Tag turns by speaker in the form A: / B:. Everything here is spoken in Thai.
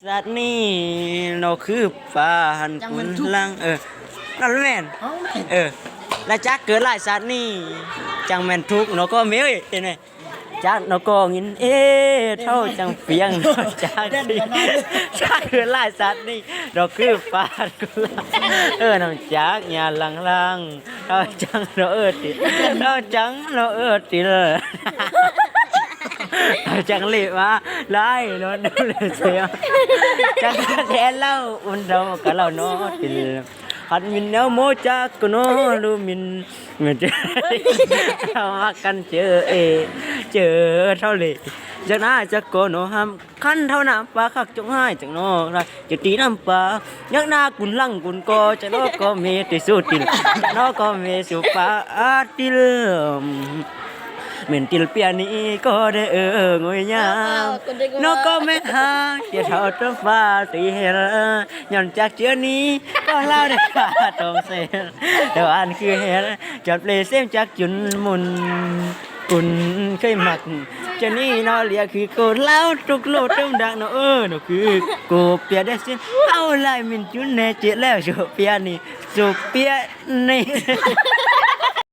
A: สัตว์นี่เราคือปลาหันกุนลังนั่นแม่นแล้วจักเกิดหลายสัตว์นี่จังแม่นทุกเนาะก็เมีเห็นไหมจักเนาะก็งินเท่าจังเปียงเนาะจักจักเกิดหลายสัตว์นี่เราคือปลาหันกุนลังน้องจักอย่าลังเราจังเราติเราจังเราติเลยจังเลยว่าไล่รถดูเลยเสียจังแท้เล่าอุ่นเรากับเราโน้ติลหัดมินเนาโมจากกุโนลูมินเหมือนจะเรามากันเจอเท่าเลยจากน่าจะโกโนห้ามขั้นเท่าน้ำปลาคักจงให้จากโนไรจะตีน้ำปลายักหน้ากุนลังกุนโกจะโนก็เมติสุติลจะโนก็เมสุปาติลMentil piani ko de ngồi nhà nó có mấy ha chia thầu trong pha tì hera nhon chắc chưa ní có lao để cả trong xe đồ ăn cứ hera chọn play xem chắc chuẩn mùn cùn cây mặt cho ní nó liệtคือcô lao trục lô trong đặng nó nóคือcô pia để xin ao lại mình chút nè chuyện leo chỗ pia ní chỗ pia này